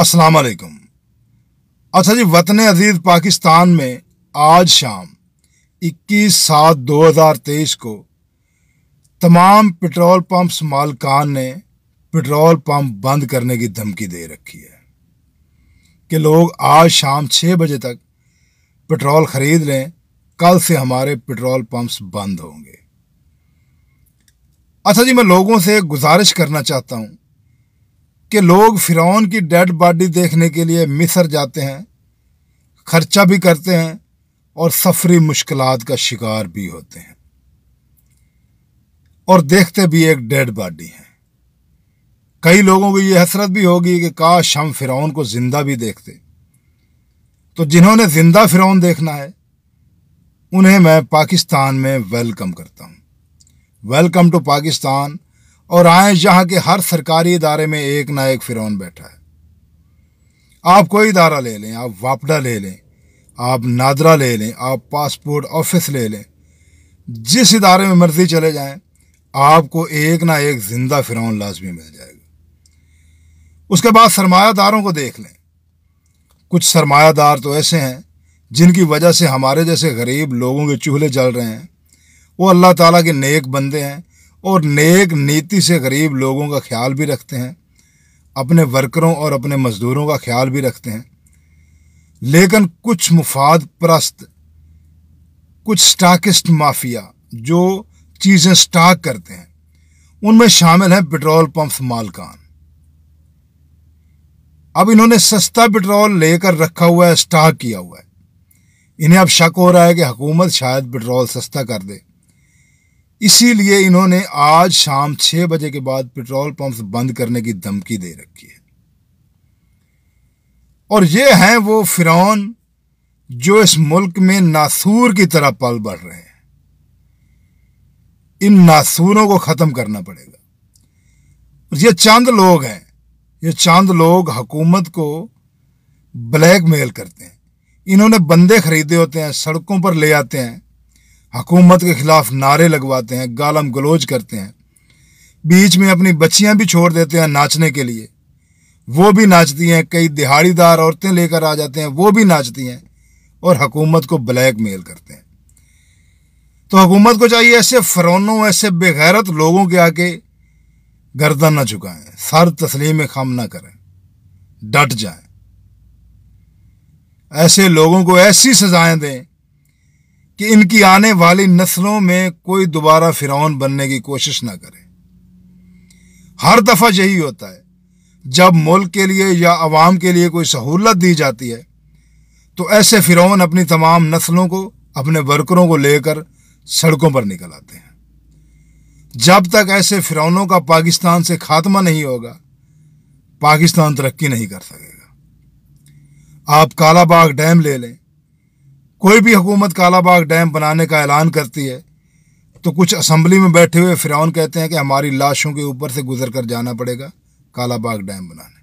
अस्सलाम वालेकुम। अच्छा जी, वतन अजीज़ पाकिस्तान में आज शाम 21/7/2023 को तमाम पेट्रोल पंप्स मालिकान ने पेट्रोल पंप बंद करने की धमकी दे रखी है कि लोग आज शाम 6 बजे तक पेट्रोल ख़रीद लें, कल से हमारे पेट्रोल पंप्स बंद होंगे। अच्छा जी, मैं लोगों से गुजारिश करना चाहता हूँ कि लोग फ़िरौन की डेड बॉडी देखने के लिए मिस्र जाते हैं, खर्चा भी करते हैं और सफरी मुश्किलात का शिकार भी होते हैं और देखते भी एक डेड बॉडी है। कई लोगों को ये हसरत भी होगी कि काश हम फ़िरौन को ज़िंदा भी देखते। तो जिन्होंने ज़िंदा फ़िरौन देखना है उन्हें मैं पाकिस्तान में वेलकम करता हूँ। Welcome to Pakistan. और आए यहाँ के हर सरकारी इदारे में एक ना एक फ़िरौन बैठा है। आप कोई इदारा ले लें, आप वापडा ले लें, आप नादरा ले लें, आप पासपोर्ट ऑफिस ले लें, जिस इदारे में मर्जी चले जाएं, आपको एक ना एक ज़िंदा फ़िरौन लाजमी मिल जाएगा। उसके बाद सरमायादारों को देख लें। कुछ सरमायादार तो ऐसे हैं जिनकी वजह से हमारे जैसे गरीब लोगों के चूल्हे जल रहे हैं। वो अल्लाह ताला के नेक बंदे हैं और नेक नीति से गरीब लोगों का ख्याल भी रखते हैं, अपने वर्करों और अपने मज़दूरों का ख्याल भी रखते हैं। लेकिन कुछ मुफाद परस्त, कुछ स्टॉकिस्ट माफिया जो चीज़ें स्टॉक करते हैं, उनमें शामिल हैं पेट्रोल पंप मालिकान। अब इन्होंने सस्ता पेट्रोल लेकर रखा हुआ है, स्टॉक किया हुआ है। इन्हें अब शक हो रहा है कि हुकूमत शायद पेट्रोल सस्ता कर दे, इसीलिए इन्होंने आज शाम 6 बजे के बाद पेट्रोल पंप्स बंद करने की धमकी दे रखी है। और ये हैं वो फ़िरौन जो इस मुल्क में नासूर की तरह पल बढ़ रहे हैं। इन नासूरों को ख़त्म करना पड़ेगा। ये चंद लोग हैं, ये चंद लोग हुकूमत को ब्लैकमेल करते हैं। इन्होंने बंदे खरीदे होते हैं, सड़कों पर ले आते हैं, हुकूमत के खिलाफ नारे लगवाते हैं, गालम गलोच करते हैं, बीच में अपनी बच्चियां भी छोड़ देते हैं नाचने के लिए, वो भी नाचती हैं। कई दिहाड़ीदार औरतें लेकर आ जाते हैं, वो भी नाचती हैं और हुकूमत को ब्लैकमेल करते हैं। तो हुकूमत को चाहिए ऐसे फ़िरौनों, ऐसे बेगैरत लोगों के आके गर्दन न झुकाएं, सर तस्लीम खम न करें, डट जाएं। ऐसे लोगों को ऐसी सजाएं दें कि इनकी आने वाली नस्लों में कोई दोबारा फ़िरौन बनने की कोशिश ना करे। हर दफ़ा यही होता है, जब मुल्क के लिए या अवाम के लिए कोई सहूलत दी जाती है तो ऐसे फ़िरौन अपनी तमाम नस्लों को, अपने वर्करों को लेकर सड़कों पर निकल आते हैं। जब तक ऐसे फ़िरौनों का पाकिस्तान से खात्मा नहीं होगा, पाकिस्तान तरक्की नहीं कर सकेगा। आप कालाबाग डैम ले लें। कोई भी हुकूमत कालाबाग डैम बनाने का ऐलान करती है तो कुछ असम्बली में बैठे हुए फ़िरौन कहते हैं कि हमारी लाशों के ऊपर से गुजर कर जाना पड़ेगा कालाबाग डैम बनाने।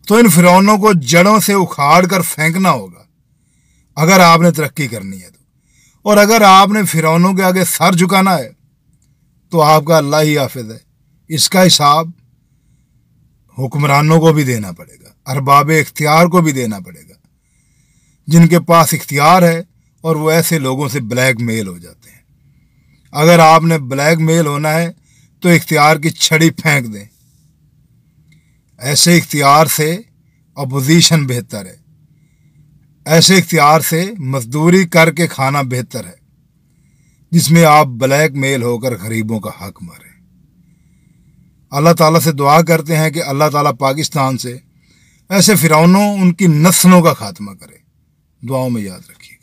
तो इन फ़िरौनों को जड़ों से उखाड़ कर फेंकना होगा अगर आपने तरक्की करनी है तो। और अगर आपने फ़िरौनों के आगे सर झुकाना है तो आपका अल्लाह ही हाफिज़ है। इसका हिसाब हुक्मरानों को भी देना पड़ेगा, अरबाब इख्तियार को भी देना पड़ेगा, जिनके पास इख्तियार है और वो ऐसे लोगों से ब्लैकमेल हो जाते हैं। अगर आपने ब्लैकमेल होना है तो इख्तियार की छड़ी फेंक दें। ऐसे इख्तियार से अपोजिशन बेहतर है, ऐसे इख्तियार से मजदूरी करके खाना बेहतर है, जिसमें आप ब्लैकमेल होकर गरीबों का हक मारें। अल्लाह ताला से दुआ करते हैं कि अल्लाह ताला पाकिस्तान से ऐसे फ़िरौनों, उनकी नस्लों का खात्मा करे। दुआओं में याद रखिए।